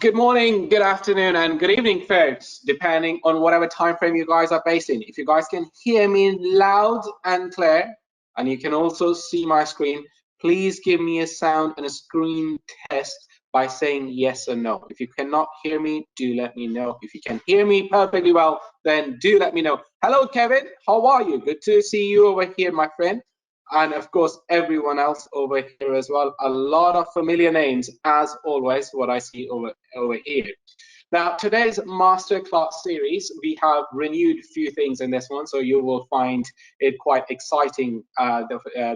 Good morning, good afternoon, and good evening, folks, depending on whatever time frame you guys are based in. If you guys can hear me loud and clear, and you can also see my screen, please give me a sound and a screen test by saying yes or no. If you cannot hear me, do let me know. If you can hear me perfectly well, then do let me know. Hello, Kevin. How are you? Good to see you over here, my friend. And of course, everyone else over here as well. A lot of familiar names, as always, what I see over here. Now, today's masterclass series, we have renewed a few things in this one, so you will find it quite exciting,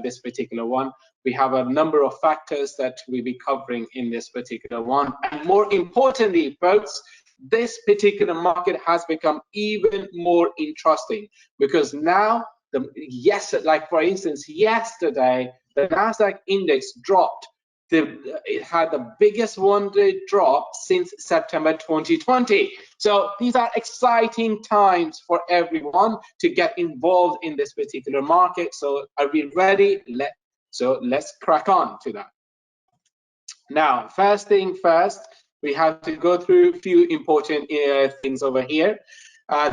this particular one. We have a number of factors that we'll be covering in this particular one. And more importantly, folks, this particular market has become even more interesting because now, like for instance, yesterday, the Nasdaq index dropped. It had the biggest one-day drop since September 2020. So these are exciting times for everyone to get involved in this particular market. So are we ready? Let's crack on to that. Now, first thing first, we have to go through a few important things over here.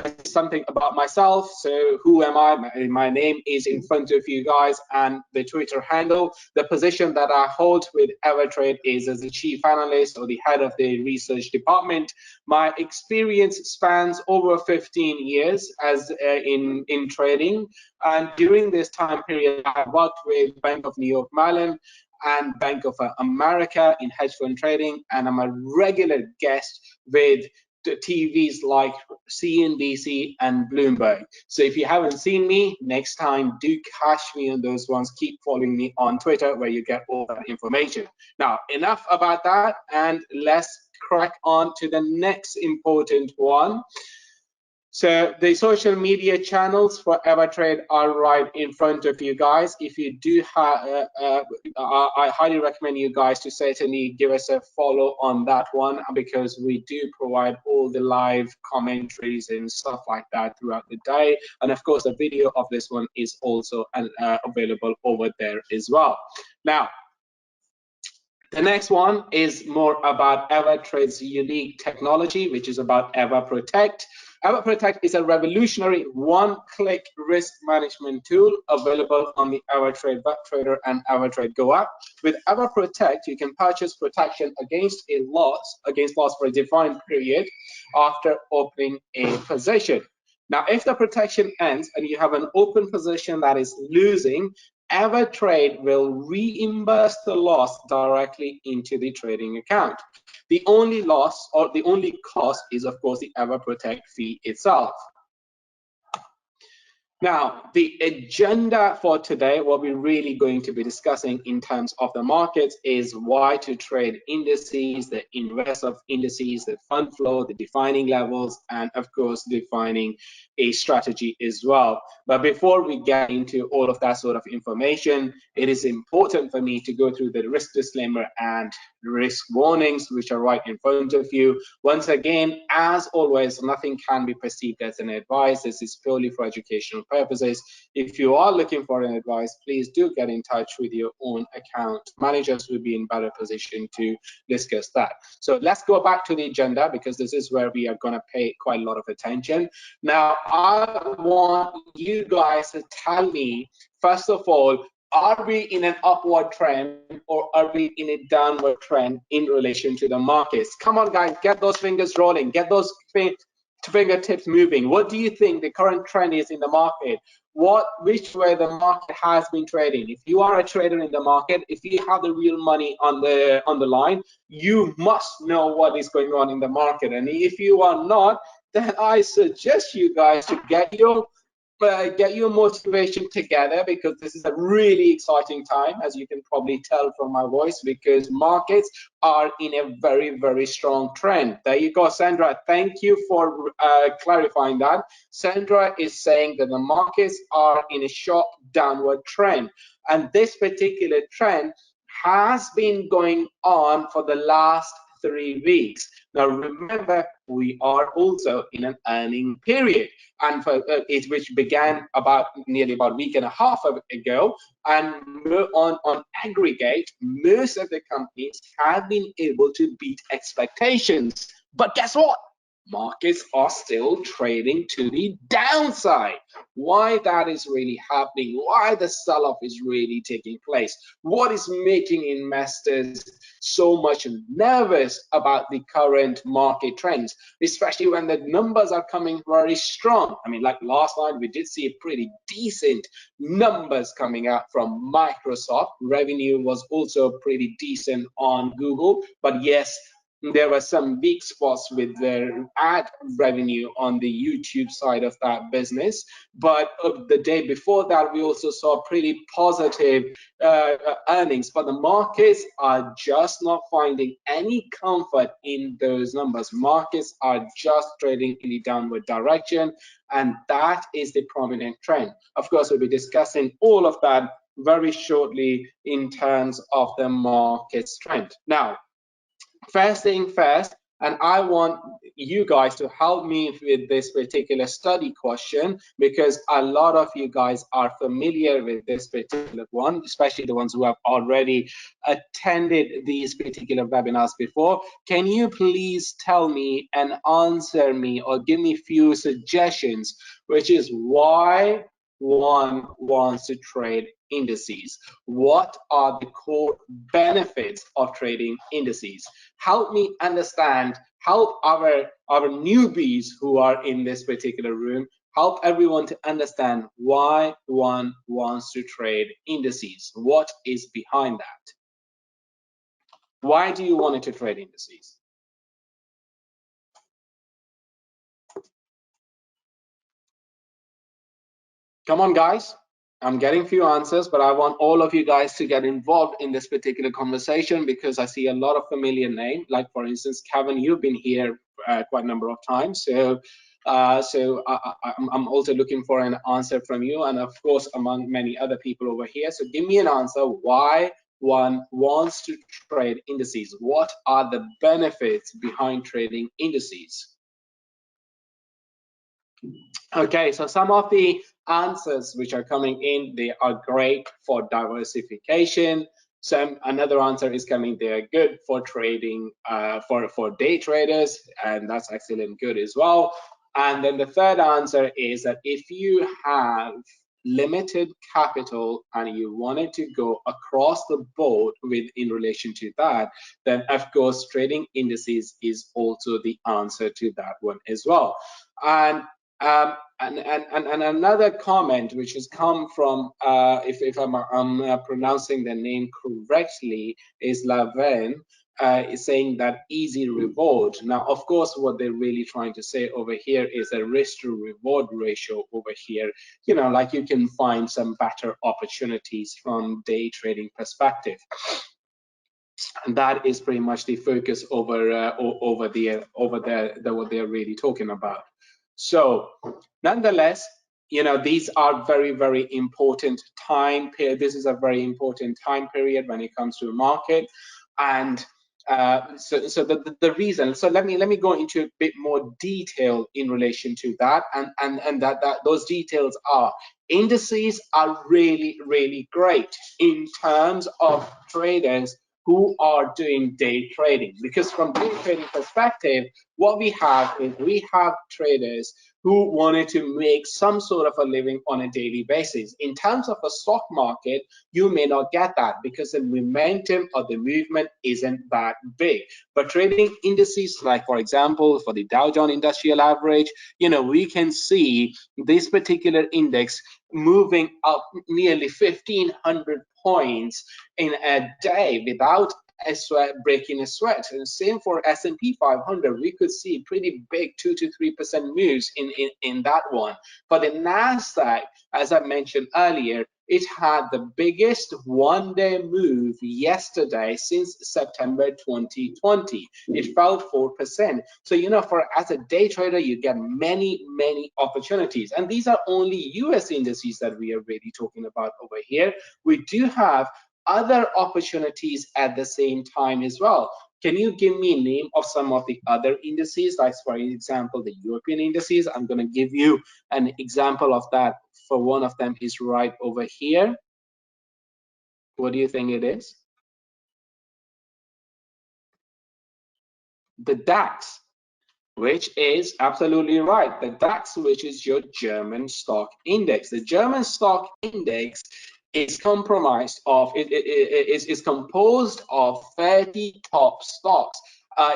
This is something about myself. So who am I? My name is in front of you guys, and the Twitter handle. The position that I hold with AvaTrade is as the chief analyst or the head of the research department. My experience spans over 15 years as in trading, and during this time period, I have worked with Bank of New York Mellon and Bank of America in hedge fund trading, and I'm a regular guest with the TVs like CNBC and Bloomberg. So if you haven't seen me, next time do catch me on those ones. Keep following me on Twitter where you get all that information. Now, enough about that, and let's crack on to the next important one. So the social media channels for AvaTrade are right in front of you guys. If you do have, I highly recommend you guys to certainly give us a follow on that one, because we do provide all the live commentaries and stuff like that throughout the day. And of course, the video of this one is also available over there as well. Now, the next one is more about AvaTrade's unique technology, which is about AvaProtect. AvaProtect is a revolutionary one-click risk management tool available on the AvaTrade Web Trader and AvaTrade Go app. With AvaProtect, you can purchase protection against loss for a defined period after opening a position. Now, if the protection ends and you have an open position that is losing, AvaTrade will reimburse the loss directly into the trading account. The only loss or the only cost is, of course, the AvaProtect fee itself. Now, the agenda for today, what we're really going to be discussing in terms of the markets is why to trade indices, the inverse of indices, the fund flow, the defining levels, and of course, defining a strategy as well. But before we get into all of that sort of information, it is important for me to go through the risk disclaimer and risk warnings, which are right in front of you. Once again, as always, nothing can be perceived as an advice. This is purely for educational purposes. If you are looking for an advice, please do get in touch with your own account managers. Will be in better position to discuss that. So let's go back to the agenda, because this is where we are going to pay quite a lot of attention. Now, I want you guys to tell me, first of all, are we in an upward trend or are we in a downward trend in relation to the markets? Come on, guys, get those fingers rolling, get those fingertips moving. What do you think the current trend is in the market? Which way the market has been trading? If you are a trader in the market, if you have the real money on the line, you must know what is going on in the market. And if you are not, then I suggest you guys to get your motivation together, because this is a really exciting time, as you can probably tell from my voice, because markets are in a very, very strong trend. There you go, Sandra. Thank you for clarifying that. Sandra is saying that the markets are in a sharp downward trend, and this particular trend has been going on for the last 3 weeks. Now remember, we are also in an earning period, and for it which began nearly about a week and a half ago, and on aggregate, most of the companies have been able to beat expectations. But guess what? Markets are still trading to the downside. Why that is really happening, why the sell-off is really taking place, what is making investors so much nervous about the current market trends, especially when the numbers are coming very strong. I mean, like last night, we did see a pretty decent numbers coming out from Microsoft. Revenue was also pretty decent on Google, but yes, there were some weak spots with their ad revenue on the YouTube side of that business. But the day before that, we also saw pretty positive earnings. But the markets are just not finding any comfort in those numbers. Markets are just trading in the downward direction, and that is the prominent trend. Of course, we'll be discussing all of that very shortly in terms of the market's trend. Now, first thing first, and I want you guys to help me with this particular study question, because a lot of you guys are familiar with this particular one, especially the ones who have already attended these particular webinars before. Can you please tell me and answer me, or give me a few suggestions, which is why one wants to trade indices? What are the core benefits of trading indices? Help me understand, help our newbies who are in this particular room, help everyone to understand why one wants to trade indices. What is behind that? Why do you want to trade indices? Come on, guys. I'm getting few answers, but I want all of you guys to get involved in this particular conversation, because I see a lot of familiar names. Like, for instance, Kevin, you've been here quite a number of times. So I'm also looking for an answer from you, and of course, among many other people over here. So give me an answer why one wants to trade indices. What are the benefits behind trading indices? Okay, so some of the answers which are coming in, they are great for diversification. Another answer is coming, they're good for trading, for day traders, and that's excellent, good as well. And then the third answer is that if you have limited capital and you wanted to go across the board in relation to that, then of course trading indices is also the answer to that one as well. And another comment which has come from, if I'm pronouncing the name correctly, is Laven, is saying that easy reward. Now, of course, what they're really trying to say over here is a risk to reward ratio over here. You know, like you can find some better opportunities from day trading perspective. And that is pretty much the focus over what they're really talking about. So nonetheless, you know, these are very, very important time period. This is a very important time period when it comes to the market. And so the reason, so let me go into a bit more detail in relation to that, and that those details are, indices are really, really great in terms of traders who are doing day trading, because from day trading perspective, what we have is we have traders who wanted to make some sort of a living on a daily basis. In terms of a stock market, you may not get that because the momentum or the movement isn't that big. But trading indices, like for example, for the Dow Jones Industrial Average, you know, we can see this particular index moving up nearly 1,500 points in a day without breaking a sweat. And same for S&P 500, we could see pretty big 2 to 3% moves in that one. But the Nasdaq, as I mentioned earlier, it had the biggest one-day move yesterday since September 2020. It fell 4%. So, you know, as a day trader, you get many opportunities. And these are only US indices that we are really talking about over here. We do have other opportunities at the same time as well. Can you give me a name of some of the other indices, like for example, the European indices? I'm going to give you an example of that. For one of them is right over here. What do you think it is? The DAX, which is absolutely right. The DAX, which is your German stock index. The German stock index is compromised of is composed of 30 top stocks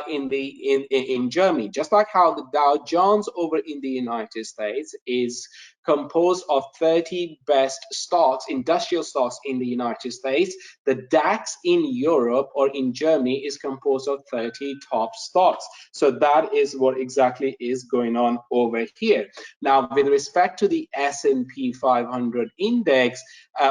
in Germany, just like how the Dow Jones over in the United States is composed of 30 best stocks, industrial stocks in the United States. The DAX in Europe or in Germany is composed of 30 top stocks. So that is what exactly is going on over here. Now, with respect to the S&P 500 index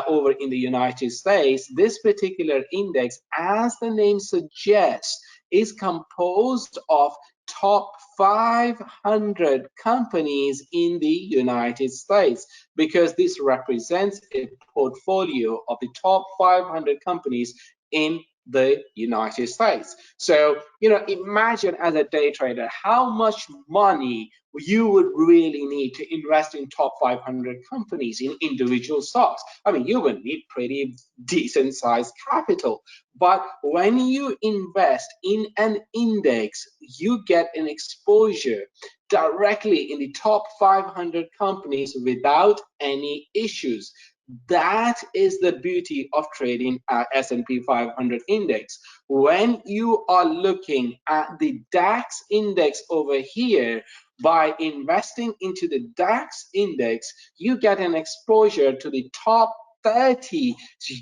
over in the United States, this particular index, as the name suggests, is composed of top 500 companies in the United States, because this represents a portfolio of the top 500 companies in the United States. So, imagine as a day trader how much money you would really need to invest in top 500 companies in individual stocks. I mean, you would need pretty decent sized capital. But when you invest in an index, you get an exposure directly in the top 500 companies without any issues. That is the beauty of trading at S&P 500 index. When you are looking at the DAX index over here, by investing into the DAX index, you get an exposure to the top 30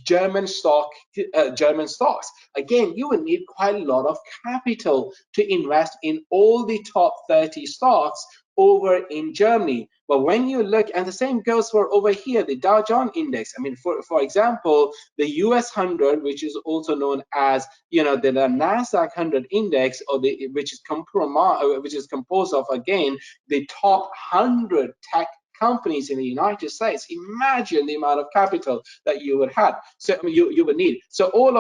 German stocks. Again, you will need quite a lot of capital to invest in all the top 30 stocks over in Germany. But when you look, and the same goes for over here, the Dow Jones index. I mean, for example, the US 100, which is also known as, the Nasdaq 100 index, or which is composed of, again, the top 100 tech companies in the United States. Imagine the amount of capital that you would have. So you would need. So all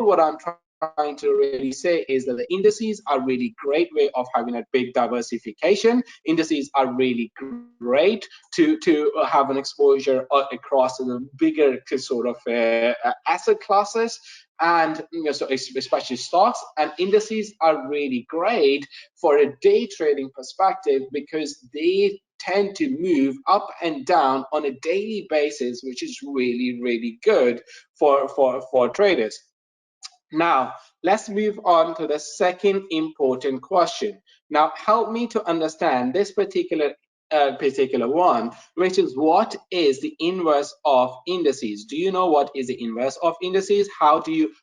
what I'm trying to really say is that the indices are really great way of having a big diversification. Indices are really great to have an exposure across the bigger sort of asset classes, and so especially stocks. And indices are really great for a day trading perspective, because they tend to move up and down on a daily basis, which is really, really good for traders. Now, let's move on to the second important question. Now, help me to understand this particular one, which is, what is the inverse of indices? Do you know what is the inverse of indices? How do you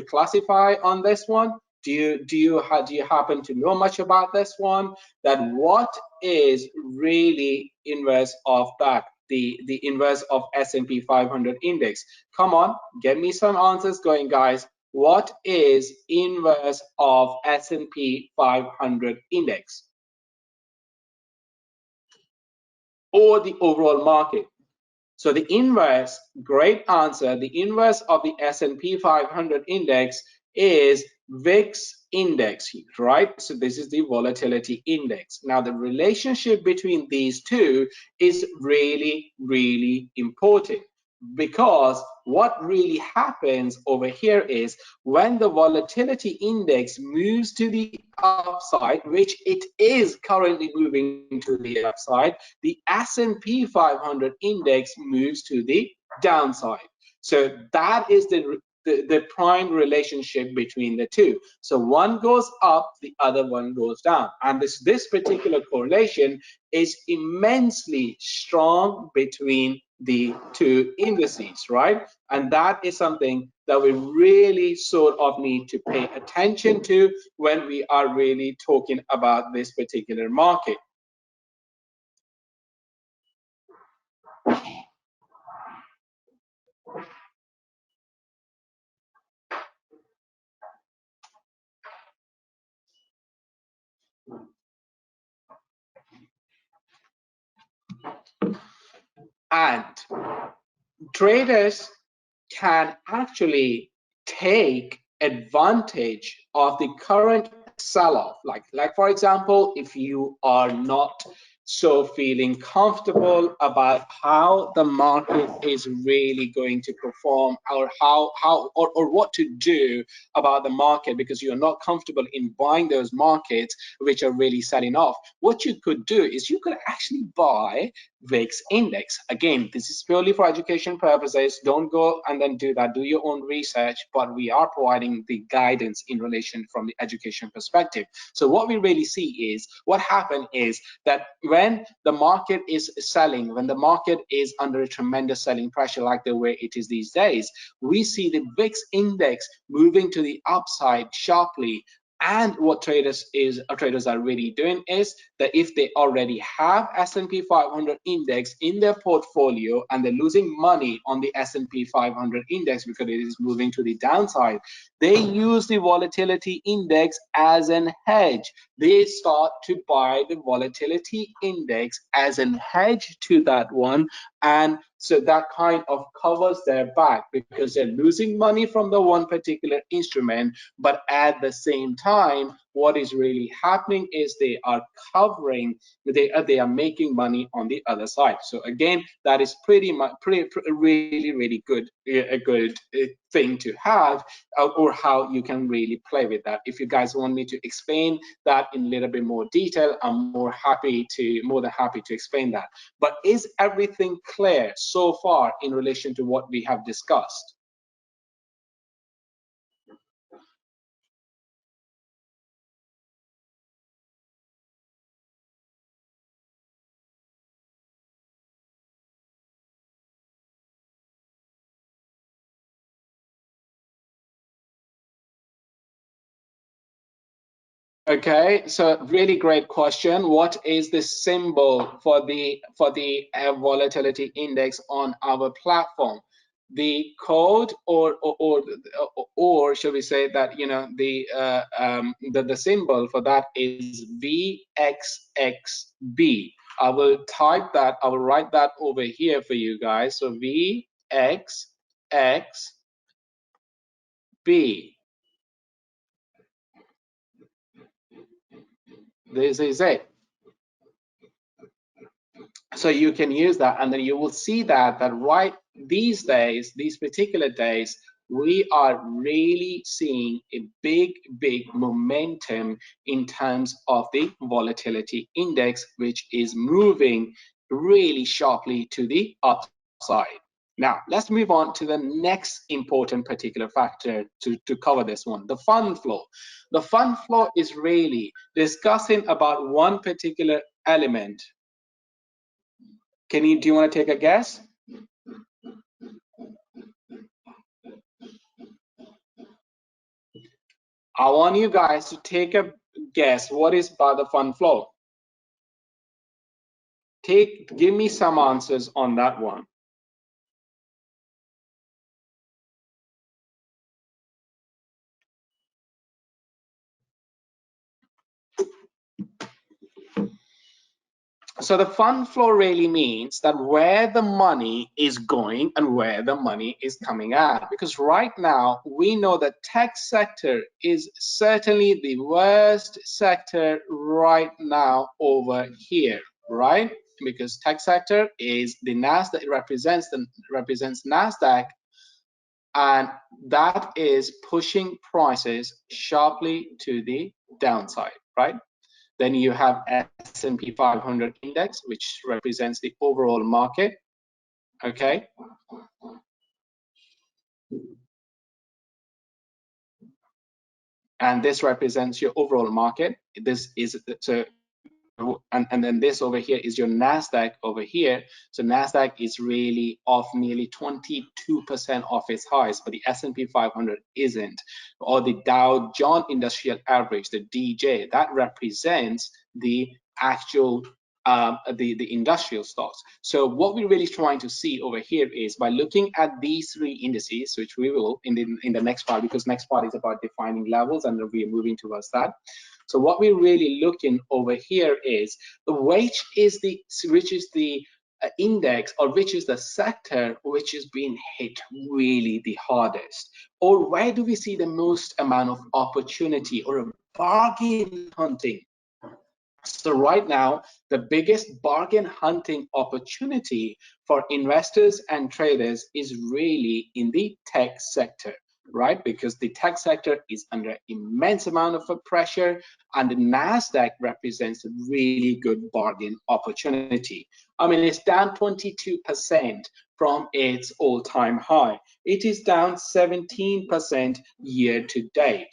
classify on this one? Do you happen to know much about this one? That what is really inverse of that? The inverse of S&P 500 index. Come on, get me some answers going, guys. What is inverse of S&P 500 index? Or the overall market? So the inverse, great answer, the inverse of the S&P 500 index is VIX index, right? So this is the volatility index. Now the relationship between these two is really, really important, because what really happens over here is, when the volatility index moves to the upside, which it is currently moving to the upside, the S&P 500 index moves to the downside. So that is the prime relationship between the two. So one goes up, the other one goes down. And this particular correlation is immensely strong between the two indices, right? And that is something that we really sort of need to pay attention to when we are really talking about this particular market. And traders can actually take advantage of the current sell-off. Like for example, if you are not so feeling comfortable about how the market is really going to perform, or or what to do about the market, because you're not comfortable in buying those markets which are really selling off, what you could do is you could actually buy VIX index. Again, this is purely for education purposes. Don't go and then do that. Do your own research, but we are providing the guidance in relation from the education perspective. So what we really see is what happened is that when the market is selling, when the market is under a tremendous selling pressure like the way it is these days, we see the VIX index moving to the upside sharply. And what traders are really doing is that if they already have S&P 500 index in their portfolio and they're losing money on the S&P 500 index because it is moving to the downside, they use the volatility index as an hedge. They start to buy the volatility index as an hedge to that one, and so that kind of covers their back because they're losing money from the one particular instrument, but at the same time, what is really happening is they are covering, they are making money on the other side. So again, that is pretty much really good, a good thing to have, or how you can really play with that. If you guys want me to explain that in a little bit more detail, I'm more than happy to explain that. But is everything clear so far in relation to what we have discussed? Okay, so really great question. What is the symbol for the volatility index on our platform? The code, or should we say that, you know, the symbol for that is VXXB. I will type that. I will write that over here for you guys. So VXXB. This is it. So you can use that, and then you will see that right these days, these particular days, we are really seeing a big momentum in terms of the volatility index, which is moving really sharply to the upside. Now, let's move on to the next important particular factor to cover this one, the fund flow. The fund flow is really discussing about one particular element. Do you want to take a guess? I want you guys to take a guess. What is by the fund flow? Give me some answers on that one. So the fund flow really means that where the money is going and where the money is coming out. Because right now we know that tech sector is certainly the worst sector right now over here, right? Because tech sector is the Nasdaq, represents Nasdaq, and that is pushing prices sharply to the downside, right? Then you have S&P 500 index, which represents the overall market. Okay. And this represents your overall market. This is so, and then this over here is your Nasdaq over here. So Nasdaq is really off nearly 22% off its highs, but the S&P 500 isn't. Or the Dow Jones Industrial Average, the DJ, that represents the actual the industrial stocks. So what we're really trying to see over here is by looking at these three indices, which we will in the next part, because next part is about defining levels, and we're moving towards that. So what we're really looking over here is which is the index, or which is the sector which is being hit really the hardest, or where do we see the most amount of opportunity or a bargain hunting? So right now, the biggest bargain hunting opportunity for investors and traders is really in the tech sector, right? Because the tech sector is under immense amount of pressure, and the Nasdaq represents a really good bargain opportunity. I mean, it's down 22% from its all-time high. It is down 17% year to date.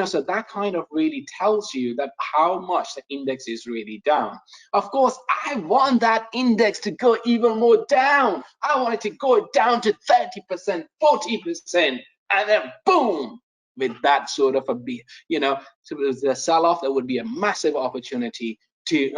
So that kind of really tells you that how much the index is really down. Of course, I want that index to go even more down. I want it to go down to 30%, 40%, and then boom, with that sort of so the sell-off, that would be a massive opportunity to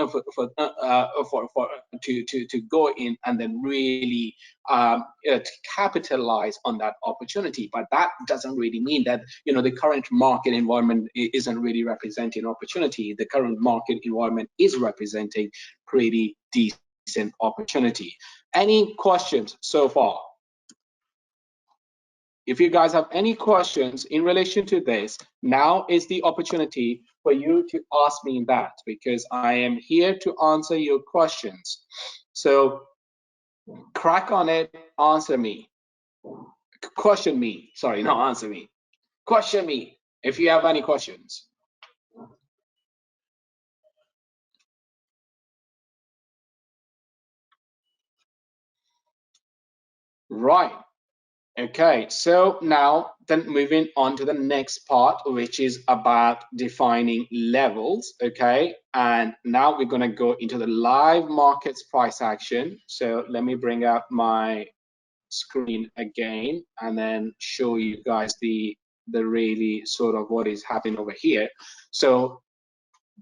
go in and then really to capitalize on that opportunity. But that doesn't really mean that the current market environment isn't really representing opportunity. The current market environment is representing pretty decent opportunity. Any questions so far? If you guys have any questions in relation to this, now is the opportunity for you to ask me that, because I am here to answer your questions. So crack on it, answer me. Question me. Sorry, not answer me. Question me if you have any questions. Right. Okay, so now then moving on to the next part, which is about defining levels. Okay, and now we're going to go into the live markets price action. So let me bring up my screen again and then show you guys the really sort of what is happening over here. So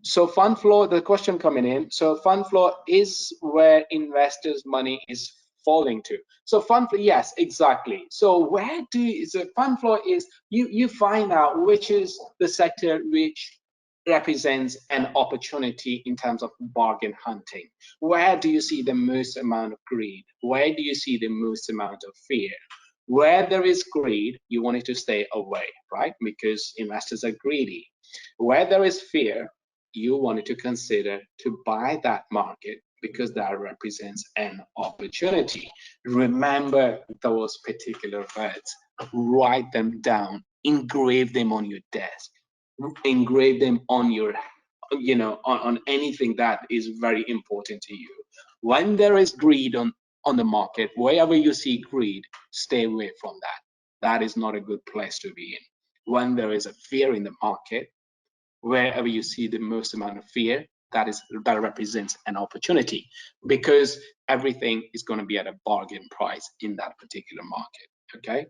Fundflow, the question coming in, so Fundflow is where investors' money is falling to. So Fundflow, yes, exactly. So Fundflow is, you find out which is the sector which represents an opportunity in terms of bargain hunting. Where do you see the most amount of greed? Where do you see the most amount of fear? Where there is greed, you want it to stay away, right? Because investors are greedy. Where there is fear, you wanted to consider to buy that market because that represents an opportunity. Remember those particular words, write them down, engrave them on your desk, engrave them on your, on anything that is very important to you. When there is greed on the market, wherever you see greed, stay away from that. That is not a good place to be in. When there is a fear in the market, wherever you see the most amount of fear, that represents an opportunity, because everything is going to be at a bargain price in that particular market. Okay,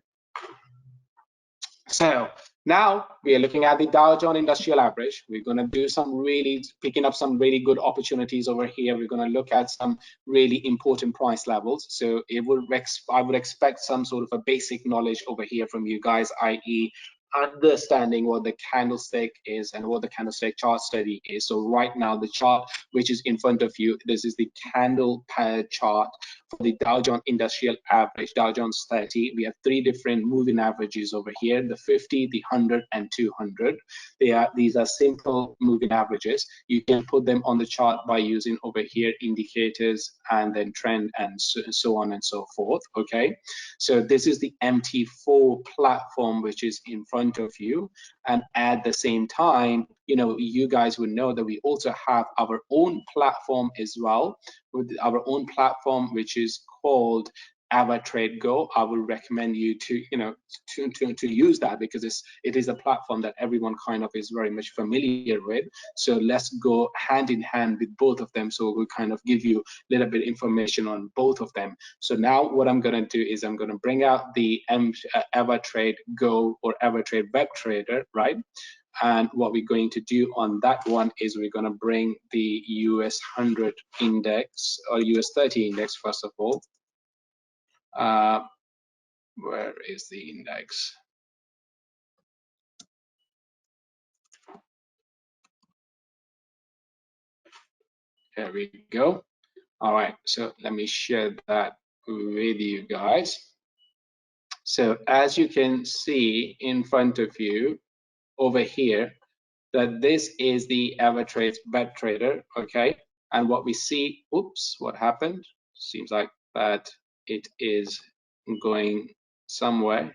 so now we are looking at the Dow Jones Industrial Average. We're going to do picking up some really good opportunities over here. We're going to look at some really important price levels. So I would expect some sort of a basic knowledge over here from you guys, i.e. understanding what the candlestick is and what the candlestick chart study is. So right now, the chart which is in front of you, this is the candle pair chart for the Dow Jones Industrial Average, Dow Jones 30. We have three different moving averages over here, the 50, the 100, and 200. These are simple moving averages. You can put them on the chart by using over here indicators and then trend and so on and so forth. Okay, so this is the MT4 platform which is in front of you, and at the same time, you guys would know that we also have our own platform as well, with our own platform which is called AvaTrade Go. I would recommend you to to use that, because it is a platform that everyone kind of is very much familiar with. So let's go hand in hand with both of them, so we'll kind of give you a little bit of information on both of them. So now what I'm going to do is I'm going to bring out the AvaTrade Go or AvaTrade Web Trader, right? And what we're going to do on that one is we're going to bring the US 100 index or US 30 index first of all. Where is the index? There we go. All right, so let me share that with you guys. So as you can see in front of you over here, that this is the AvaTrade bet trader, okay? And what we see, oops, what happened? Seems like that it is going somewhere.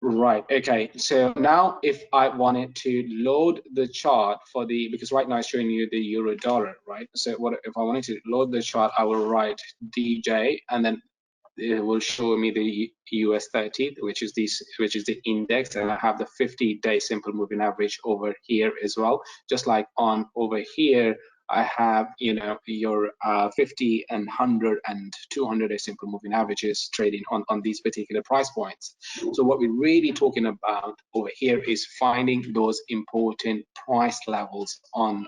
Right, okay. So now if I wanted to load the chart for the, because right now it's showing you the euro dollar, right? So what if I wanted to load the chart, I will write DJ and then it will show me the US 30, which is the index, and I have the 50-day simple moving average over here as well. Just like on over here, I have, you know, your 50 and 100 and 200-day simple moving averages trading on these particular price points. So what we're really talking about over here is finding those important price levels on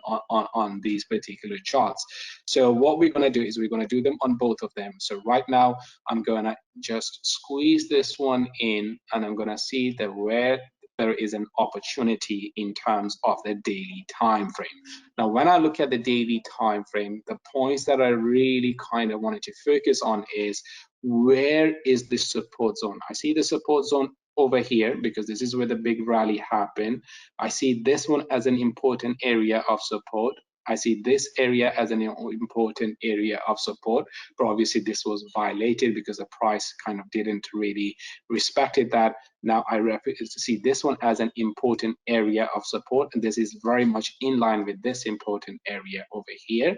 these particular charts. So what we're going to do is we're going to do them on both of them. So right now, I'm going to just squeeze this one in, and I'm going to see that where there is an opportunity in terms of the daily time frame. Now, when I look at the daily time frame, the points that I really kind of wanted to focus on is where is the support zone? I see the support zone over here because this is where the big rally happened. I see this one as an important area of support. I see this area as an important area of support, but obviously this was violated because the price kind of didn't really respected that. Now I see this one as an important area of support, and this is very much in line with this important area over here.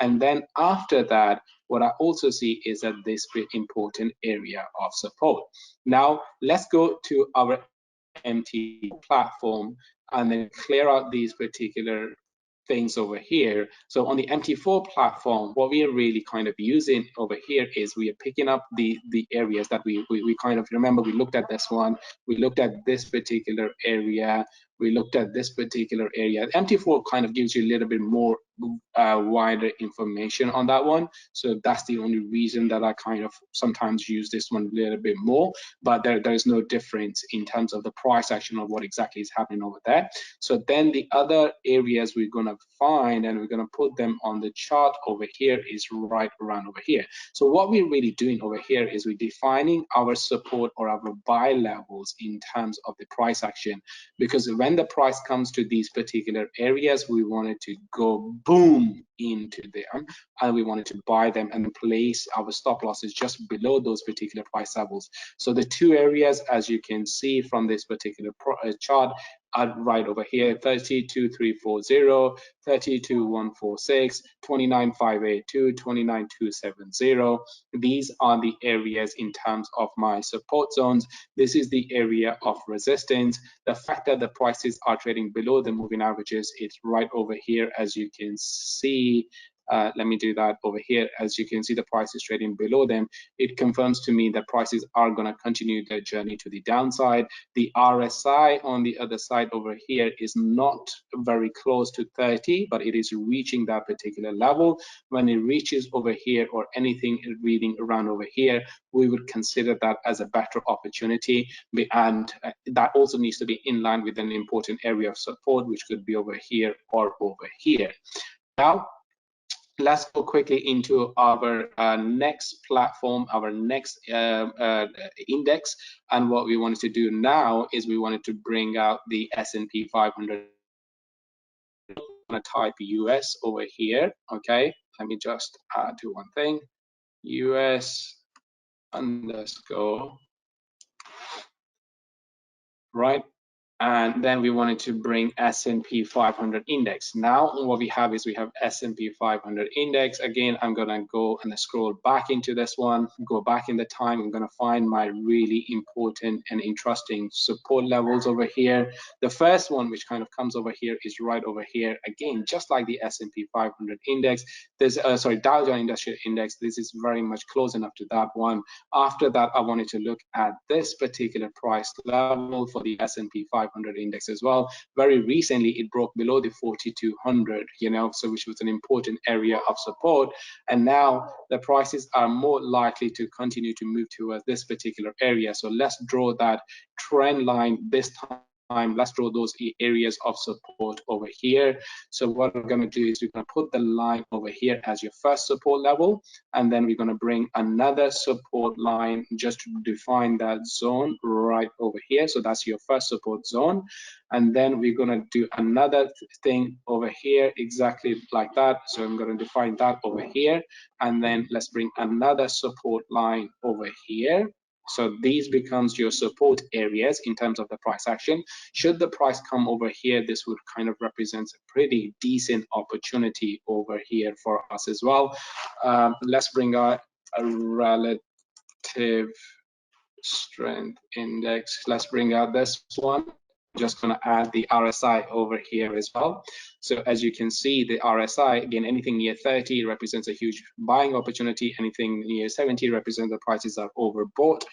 And then after that, what I also see is that this important area of support. Now let's go to our MT platform and then clear out these particular things over here. So on the MT4 platform, what we are really kind of using over here is we are picking up the areas that we kind of remember. We looked at this one, we looked at this particular area, we looked at this particular area. MT4 kind of gives you a little bit more wider information on that one. So that's the only reason that I kind of sometimes use this one a little bit more, but there's no difference in terms of the price action of what exactly is happening over there. So then the other areas we're going to find and we're going to put them on the chart over here is right around over here. So what we're really doing over here is we're defining our support or our buy levels in terms of the price action, because when the price comes to these particular areas, we wanted to go boom into them and we wanted to buy them and place our stop losses just below those particular price levels. So the two areas, as you can see from this particular chart, are right over here: 32,340, 32,146, 29,582, 29,270. These are the areas in terms of my support zones. This is the area of resistance. The fact that the prices are trading below the moving averages, it's right over here, as you can see. Let me do that over here. As you can see, the price is trading below them. It confirms to me that prices are going to continue their journey to the downside. The RSI on the other side over here is not very close to 30, but it is reaching that particular level. When it reaches over here or anything reading around over here, we would consider that as a better opportunity. And that also needs to be in line with an important area of support, which could be over here or over here. Now, let's go quickly into our next platform, our next index. And what we wanted to do now is we wanted to bring out the S&P 500. I'm going to type US over here. Okay, let me just do one thing. US underscore, right? And then we wanted to bring S&P 500 index. Now what we have is we have S&P 500 index. Again, I'm gonna go and scroll back into this one, go back in the time. I'm gonna find my really important and interesting support levels over here. The first one, which kind of comes over here, is right over here. Again, just like the S&P 500 index, there's Dow Jones Industrial Index. This is very much close enough to that one. After that, I wanted to look at this particular price level for the S&P 500 index as well. Very recently, it broke below the 4,200, you know, so which was an important area of support. And now the prices are more likely to continue to move towards this particular area. So let's draw that trend line this time time, let's draw those areas of support over here. So what we're going to do is we're going to put the line over here as your first support level, and then we're going to bring another support line just to define that zone right over here. So that's your first support zone, and then we're going to do another thing over here exactly like that. So I'm going to define that over here, and then let's bring another support line over here. So these becomes your support areas in terms of the price action. Should the price come over here, this would kind of represent a pretty decent opportunity over here for us as well. Let's bring our a relative strength index. Let's bring out this one. I'm just going to add the RSI over here as well. So as you can see, the RSI, again, anything near 30 represents a huge buying opportunity. Anything near 70 represents the prices are overbought.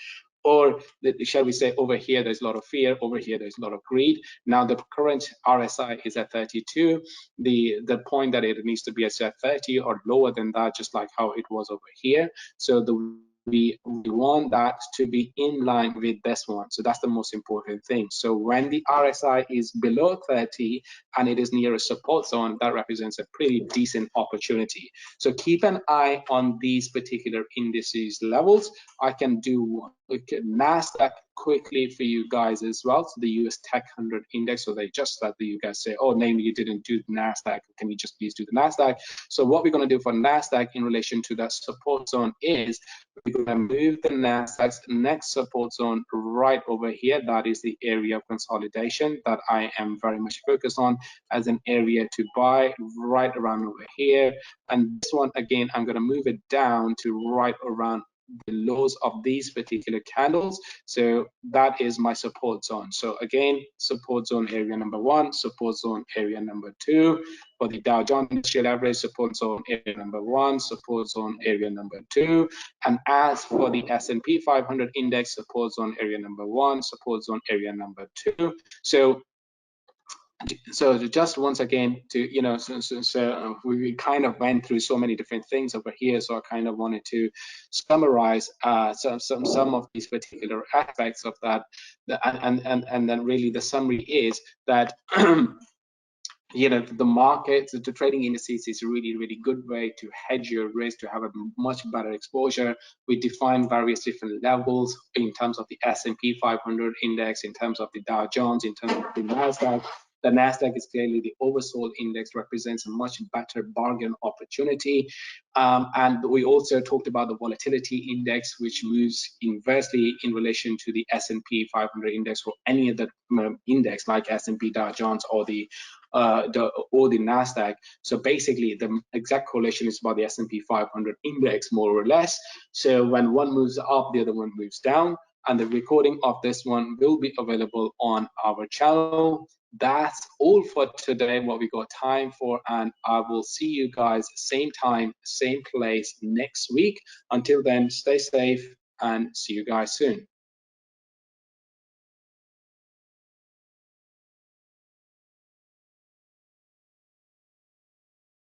Or shall we say, over here there's a lot of fear, over here there's a lot of greed. Now the current RSI is at 32. The point that it needs to be is at 30 or lower than that, just like how it was over here. So we want that to be in line with this one. So that's the most important thing. So when the RSI is below 30 and it is near a support zone, that represents a pretty decent opportunity. So keep an eye on these particular indices levels. I can do Nasdaq quickly for you guys as well. So the US Tech 100 Index, so they just let you guys say, oh, namely, you didn't do Nasdaq. Can you just please do the Nasdaq? So what we're going to do for Nasdaq in relation to that support zone is we're going to move the Nasdaq's next support zone right over here. That is the area of consolidation that I am very much focused on as an area to buy right around over here. And this one, again, I'm going to move it down to right around the lows of these particular candles. So that is my support zone. So again, support zone area number 1, support zone area number 2. For the Dow Jones Industrial Average, support zone area number 1, support zone area number 2. And as for the S&P 500 index, support zone area number 1, support zone area number 2. So just once again to so we kind of went through so many different things over here, so I kind of wanted to summarize some of these particular aspects of that, and then really the summary is that the market, the trading indices is a really good way to hedge your risk, to have a much better exposure. We define various different levels in terms of the S&P 500 index, in terms of the Dow Jones, in terms of the Nasdaq. The Nasdaq is clearly the oversold index, represents a much better bargain opportunity. And we also talked about the volatility index, which moves inversely in relation to the S&P 500 index or any other index like S&P, Dow Jones, or the Nasdaq. So basically, the exact correlation is about the S&P 500 index, more or less. So when one moves up, the other one moves down. And the recording of this one will be available on our channel. That's all for today, what we got time for, and I will see you guys same time, same place next week. Until then, stay safe and see you guys soon.